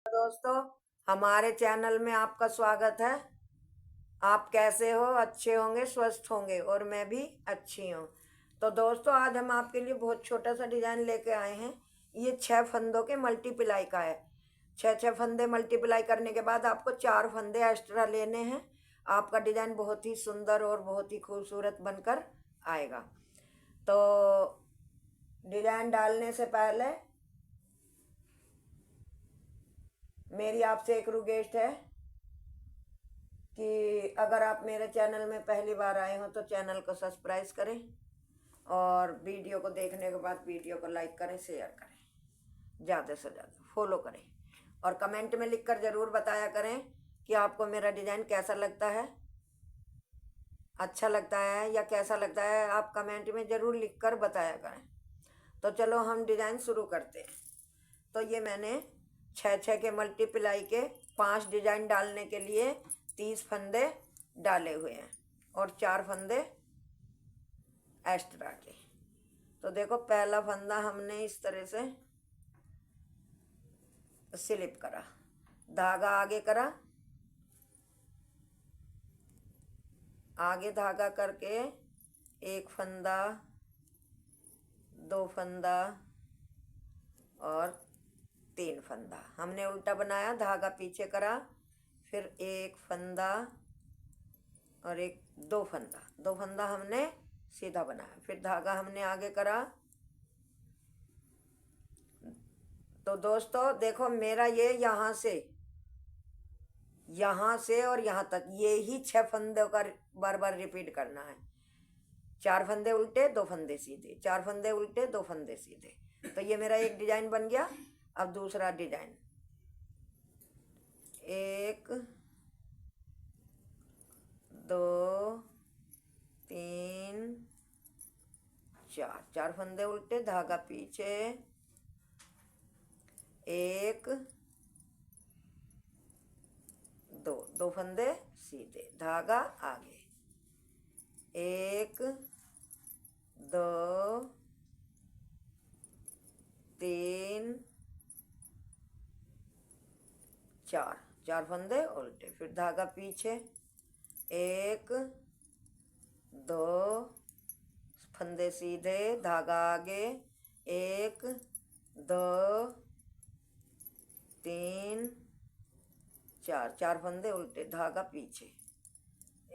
दोस्तों, हमारे चैनल में आपका स्वागत है। आप कैसे हो? अच्छे होंगे, स्वस्थ होंगे और मैं भी अच्छी हूँ। तो दोस्तों, आज हम आपके लिए बहुत छोटा सा डिजाइन लेके आए हैं। ये 6 फंदों के मल्टीप्लाई का है। 6 फंदे मल्टीप्लाई करने के बाद आपको 4 फंदे एक्स्ट्रा लेने हैं। आपका डिजाइन बहुत ही सुंदर और बहुत ही खूबसूरत बनकर आएगा। तो डिजाइन डालने से पहले मेरी आपसे एक रिक्वेस्ट है कि अगर आप मेरे चैनल में पहली बार आए हो तो चैनल को सब्सक्राइब करें और वीडियो को देखने के बाद वीडियो को लाइक करें, शेयर करें, ज़्यादा से ज़्यादा फॉलो करें और कमेंट में लिखकर ज़रूर बताया करें कि आपको मेरा डिज़ाइन कैसा लगता है, अच्छा लगता है या कैसा लगता है। आप कमेंट में ज़रूर लिखकर बताया करें। तो चलो हम डिज़ाइन शुरू करते हैं। तो ये मैंने 6 के मल्टीप्लाई के 5 डिजाइन डालने के लिए 30 फंदे डाले हुए हैं और 4 फंदे एक्स्ट्रा के। तो देखो, पहला फंदा हमने इस तरह से स्लिप करा, धागा आगे करा, आगे धागा करके एक फंदा, 2 फंदा और 3 फंदा हमने उल्टा बनाया, धागा पीछे करा, फिर एक फंदा और एक 2 फंदा, 2 फंदा हमने सीधा बनाया, फिर धागा हमने आगे करा। तो दोस्तों देखो, मेरा ये यहाँ से और यहाँ तक ये ही 6 फंदों का बार बार रिपीट करना है। 4 फंदे उल्टे, 2 फंदे सीधे, 4 फंदे उल्टे, 2 फंदे सीधे। तो ये मेरा एक डिजाइन बन गया। अब दूसरा डिजाइन, 1 2 3 4, 4 फंदे उल्टे, धागा पीछे, 1 2, 2 फंदे सीधे, धागा आगे, 1 2 3 4, 4 फंदे उल्टे, फिर धागा पीछे, 1 2 फंदे सीधे, धागा आगे, 1 2 3 4, 4 फंदे उल्टे, धागा पीछे,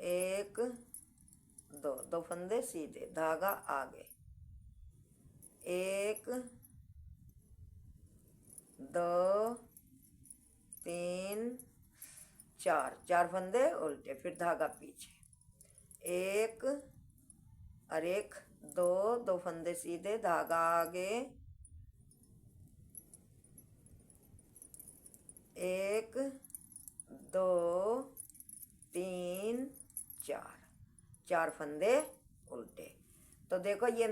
1 2, 2 फंदे सीधे, धागा आगे, 1 2 3 4, 4 फंदे उल्टे, फिर धागा पीछे, 1 और 1 2, 2 फंदे सीधे, धागा आगे, 1 2 3 4, 4 फंदे उल्टे। तो देखो, ये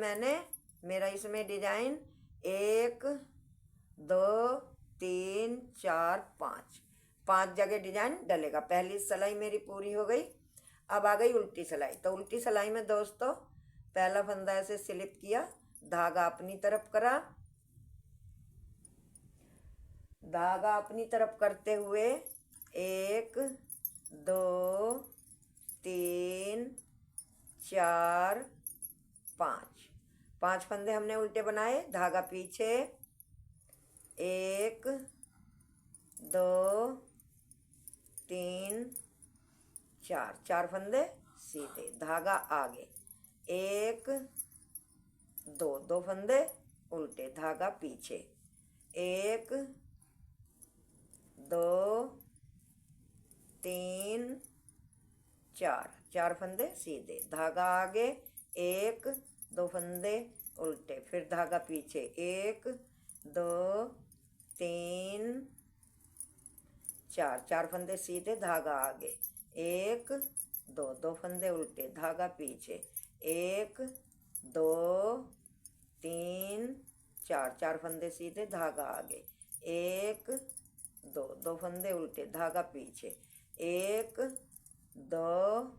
मेरा इसमें डिजाइन 1 2 3 4 5 जगह डिजाइन डलेगा। पहली सिलाई मेरी पूरी हो गई। अब आ गई उल्टी सिलाई। तो उल्टी सिलाई में दोस्तों, पहला फंदा ऐसे स्लिप किया, धागा अपनी तरफ करा, धागा अपनी तरफ करते हुए 1 2 3 4 5 फंदे हमने उल्टे बनाए, धागा पीछे, 1 2 3 4, 4 फंदे सीधे, धागा आगे, 1 2, 2 फंदे उल्टे, धागा पीछे, 1 2 3 4, 4 फंदे सीधे, धागा आगे, 1 2 फंदे उल्टे, फिर धागा पीछे, 1 2 3 4, 4 फंदे सीधे, धागा आगे, 1 2, 2 फंदे उल्टे, धागा पीछे, 1 2 3 4, 4 फंदे सीधे, धागा आगे, 1 2, 2 फंदे उल्टे, धागा पीछे, 1 2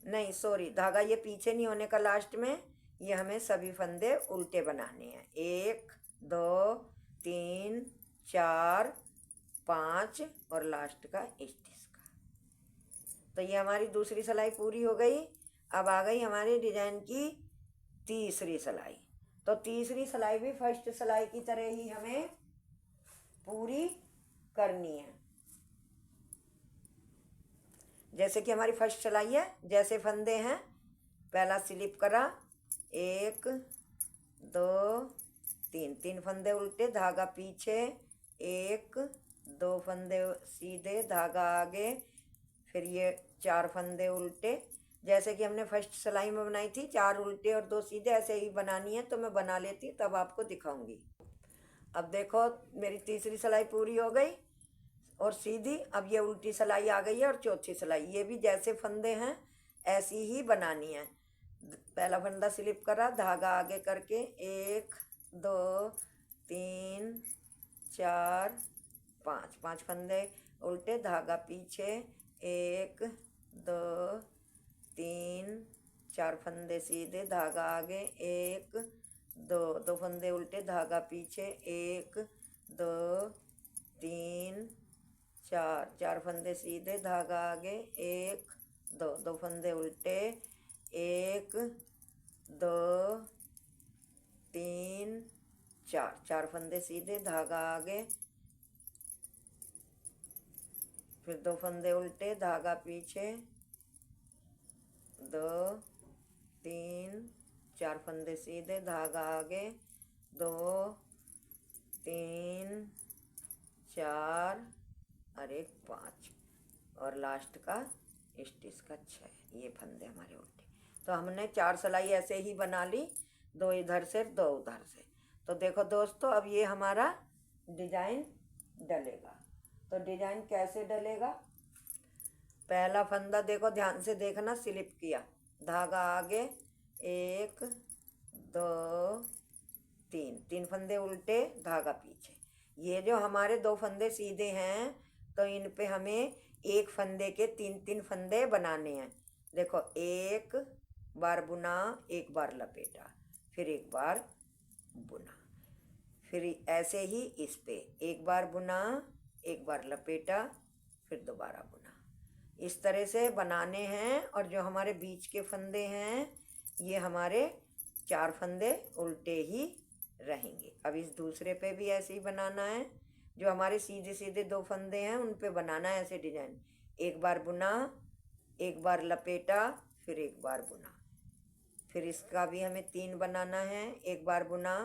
नहीं सॉरी, धागा ये पीछे नहीं होने का, लास्ट में ये हमें सभी फंदे उल्टे बनाने हैं। 1 2 3 4 5 और लास्ट का 31 का। तो ये हमारी दूसरी सिलाई पूरी हो गई। अब आ गई हमारे डिजाइन की तीसरी सिलाई। तो तीसरी सिलाई भी फर्स्ट सिलाई की तरह ही हमें पूरी करनी है। जैसे कि हमारी फर्स्ट सिलाई है, जैसे फंदे हैं, पहला स्लिप करा, 1 2 3, 3 फंदे उल्टे, धागा पीछे, 1 2 फंदे सीधे, धागा आगे, फिर ये 4 फंदे उल्टे। जैसे कि हमने फर्स्ट सिलाई में बनाई थी, 4 उल्टे और 2 सीधे, ऐसे ही बनानी है। तो मैं बना लेती हूँ, तब आपको दिखाऊंगी। अब देखो मेरी तीसरी सिलाई पूरी हो गई और सीधी। अब ये उल्टी सिलाई आ गई है और चौथी सिलाई, ये भी जैसे फंदे हैं ऐसी ही बनानी है। पहला फंदा स्लिप करा, धागा आगे करके, 1 2 3 4 5, 5 फंदे उल्टे, धागा पीछे, 1 2 3 4 फंदे सीधे, धागा आगे, 1 2 2 फंदे उल्टे, धागा पीछे, 1 2 3 4 4 फंदे सीधे, धागा आगे, 1 2 2 फंदे उल्टे, 1 2 3 4 4 फंदे सीधे, धागा आगे, फिर 2 फंदे उल्टे, धागा पीछे, 2 3 4 फंदे सीधे, धागा आगे, 2 3 4 और 1 5 और लास्ट का 31 का 6। ये फंदे हमारे उल्टे। तो हमने 4 सिलाई ऐसे ही बना ली, 2 इधर से 2 उधर से। तो देखो दोस्तों, अब ये हमारा डिजाइन डलेगा। तो डिजाइन कैसे डलेगा? पहला फंदा देखो, ध्यान से देखना, स्लिप किया, धागा आगे, 1 2 3, 3 फंदे उल्टे, धागा पीछे। ये जो हमारे 2 फंदे सीधे हैं, तो इन पे हमें एक फंदे के 3-3 फंदे बनाने हैं। देखो, 1 बार बुना, 1 बार लपेटा, फिर 1 बार बुना, फिर ऐसे ही इस पे 1 बार बुना, 1 बार लपेटा, फिर दोबारा बुना। इस तरह से बनाने हैं। और जो हमारे बीच के फंदे हैं, ये हमारे 4 फंदे उल्टे ही रहेंगे। अब इस दूसरे पे भी ऐसे ही बनाना है। जो हमारे सीधे सीधे 2 फंदे हैं, उन पे बनाना है ऐसे डिजाइन। 1 बार बुना, 1 बार लपेटा, फिर 1 बार बुना। फिर इसका भी हमें 3 बनाना है। 1 बार बुना,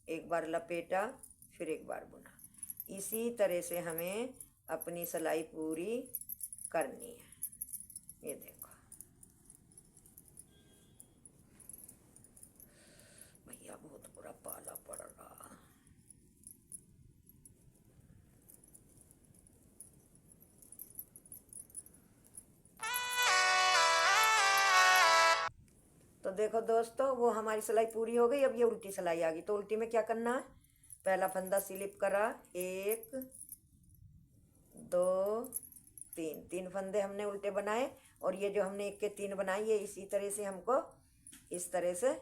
1 बार लपेटा, फिर 1 बार बुना। इसी तरह से हमें अपनी सिलाई पूरी करनी है। ये देखो भैया, बहुत बुरा पाला पड़ रहा। तो देखो दोस्तों, वो हमारी सिलाई पूरी हो गई। अब ये उल्टी सिलाई आ गई। तो उल्टी में क्या करना है? पहला फंदा स्लिप करा, 1 2 3, 3 फंदे हमने उल्टे बनाए। और ये जो हमने 1 के 3 बनाए, ये इसी तरह से हमको इस तरह से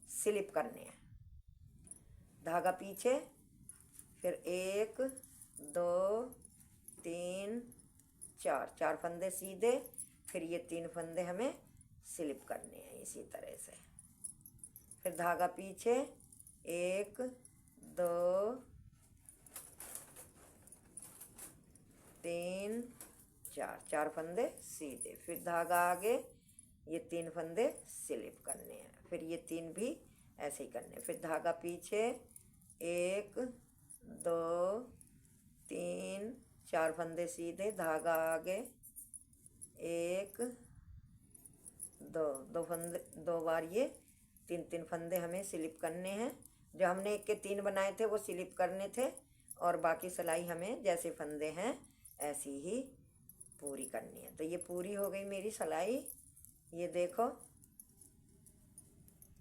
स्लिप करने हैं। धागा पीछे, फिर 1 2 3 4, 4 फंदे सीधे, फिर ये 3 फंदे हमें स्लिप करने हैं इसी तरह से। फिर धागा पीछे, 1 2 3 4, 4 फंदे सीधे, फिर धागा आगे, ये 3 फंदे स्लिप करने हैं, फिर ये 3 भी ऐसे ही करने हैं। फिर धागा पीछे, 1 2 3 4 फंदे सीधे, धागा आगे, 1 2 2 फंदे, 2 बार ये 3-3 फंदे हमें स्लिप करने हैं। जो हमने 1 के 3 बनाए थे, वो स्लिप करने थे। और बाकी सिलाई हमें जैसे फंदे हैं ऐसी ही पूरी करनी है। तो ये पूरी हो गई मेरी सिलाई। ये देखो,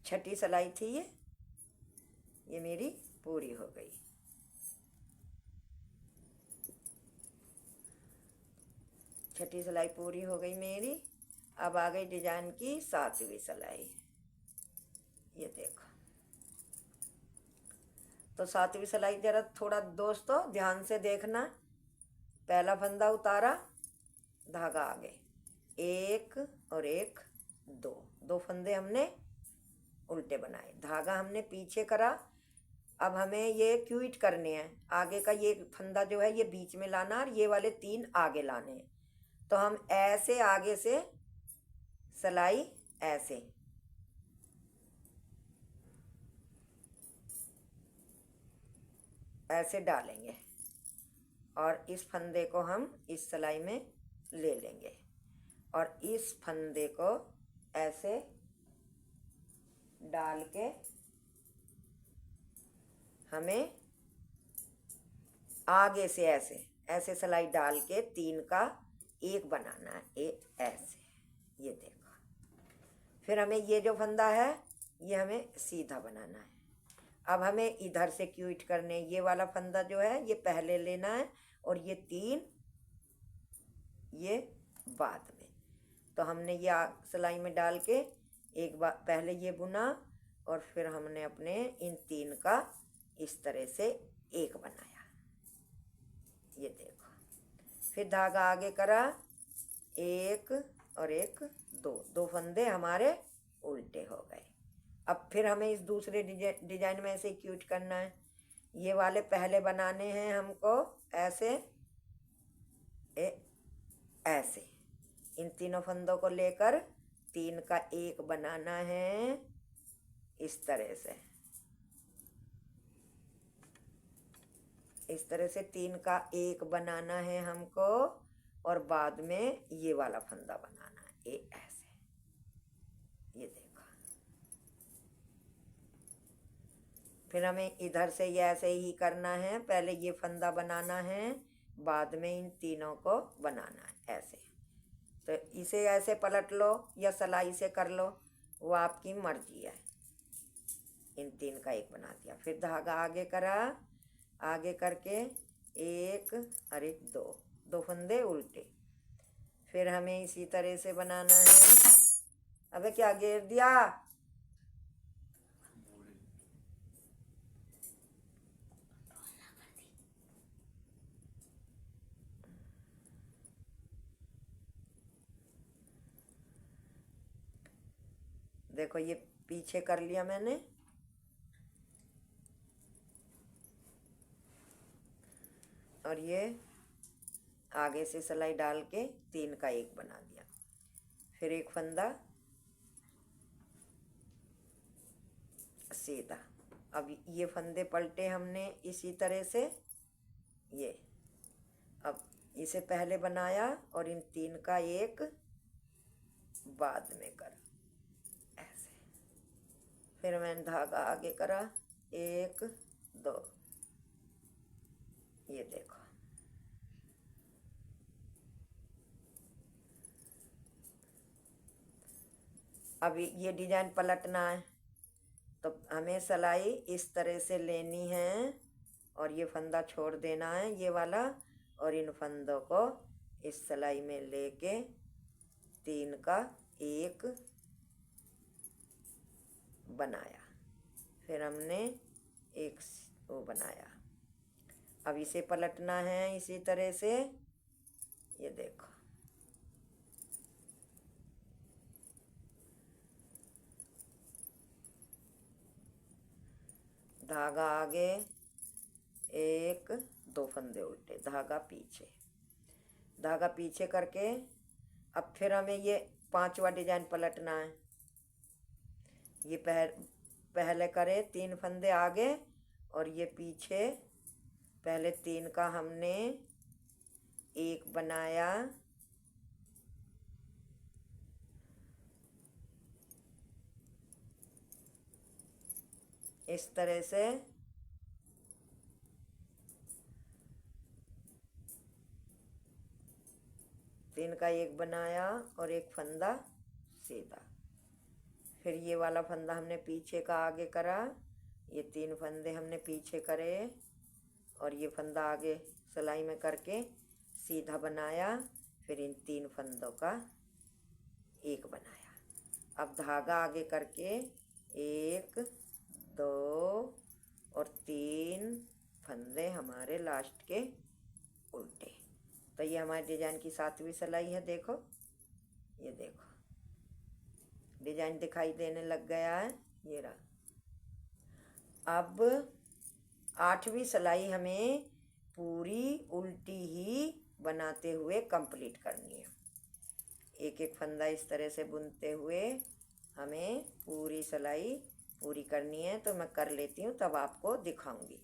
छठी सिलाई थी ये मेरी पूरी हो गई। छठी सिलाई पूरी हो गई मेरी। अब आ गई डिजाइन की 7वीं सिलाई। ये देखो, तो सातवीं सिलाई जरा थोड़ा दोस्तों ध्यान से देखना। पहला फंदा उतारा, धागा आगे, एक और एक, दो, दो फंदे हमने उल्टे बनाए, धागा हमने पीछे करा। अब हमें ये क्यूट करने हैं, आगे का ये फंदा जो है ये बीच में लाना और ये वाले 3 आगे लाने हैं। तो हम ऐसे आगे से सिलाई ऐसे डालेंगे और इस फंदे को हम इस सिलाई में ले लेंगे और इस फंदे को ऐसे डाल के हमें आगे से ऐसे सिलाई डाल के 3 का एक बनाना है, ऐसे, ये देखो। फिर हमें ये जो फंदा है ये हमें सीधा बनाना है। अब हमें इधर से क्यूट करने, ये वाला फंदा जो है ये पहले लेना है और ये 3 ये बाद में। तो हमने ये सिलाई में डाल के एक बार पहले ये बुना और फिर हमने अपने इन 3 का इस तरह से एक बनाया, ये देखो। फिर धागा आगे करा, एक और एक, दो फंदे हमारे उल्टे हो गए। अब फिर हमें इस दूसरे डिजाइन में ऐसे क्यूट करना है। ये वाले पहले बनाने हैं हमको ऐसे, ऐसे इन तीनों फंदों को लेकर 3 का एक बनाना है, इस तरह से, इस तरह से 3 का एक बनाना है हमको और बाद में ये वाला फंदा बनाना है, ये ऐसे, ये देखो। फिर हमें इधर से ये ऐसे ही करना है, पहले ये फंदा बनाना है, बाद में इन तीनों को बनाना है ऐसे। तो इसे ऐसे पलट लो या सिलाई से कर लो, वो आपकी मर्जी है। इन 3 का एक बना दिया, फिर धागा आगे करा, आगे करके एक और एक, दो फंदे उल्टे। फिर हमें इसी तरह से बनाना है। अबे क्या घेर दिया? देखो ये पीछे कर लिया मैंने, और ये आगे से सिलाई डाल के 3 का एक बना दिया। फिर एक फंदा सीधा। अब ये फंदे पलटे हमने इसी तरह से, ये अब इसे पहले बनाया और इन 3 का एक बाद में कर ऐसे। फिर मैंने धागा आगे करा, एक, दो, ये देखो। अब ये डिजाइन पलटना है तो हमें सिलाई इस तरह से लेनी है और ये फंदा छोड़ देना है ये वाला, और इन फंदों को इस सिलाई में लेके 3 का एक बनाया। फिर हमने एक वो बनाया। अब इसे पलटना है इसी तरह से, ये देखो। धागा आगे, एक, दो फंदे उल्टे, धागा पीछे, धागा पीछे करके अब फिर हमें ये 5वां डिजाइन पलटना है। ये पहले करे 3 फंदे आगे और ये पीछे, पहले 3 का हमने एक बनाया, इस तरह से। तीन का एक बनाया और एक फंदा सीधा। फिर ये वाला फंदा हमने पीछे का आगे करा, ये 3 फंदे हमने पीछे करे और ये फंदा आगे सिलाई में करके सीधा बनाया। फिर इन 3 फंदों का एक बनाया। अब धागा आगे करके 1, 2, और 3 फंदे हमारे लास्ट के उल्टे। तो ये हमारे डिजाइन की 7वीं सिलाई है। देखो, ये देखो डिजाइन दिखाई देने लग गया है, ये रहा। अब 8वीं सिलाई हमें पूरी उल्टी ही बनाते हुए कंप्लीट करनी है। एक एक फंदा इस तरह से बुनते हुए हमें पूरी सिलाई पूरी करनी है। तो मैं कर लेती हूँ, तब आपको दिखाऊंगी।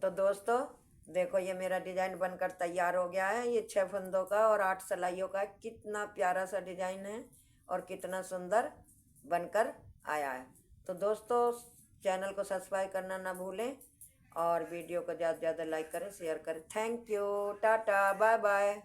तो दोस्तों देखो, ये मेरा डिजाइन बनकर तैयार हो गया है। ये 6 फंदों का और 8 सिलाइयों का कितना प्यारा सा डिजाइन है और कितना सुंदर बनकर आया है। तो दोस्तों चैनल को सब्सक्राइब करना ना भूलें और वीडियो को ज़्यादा से ज़्यादा लाइक करें, शेयर करें। Thank you, tata, bye bye.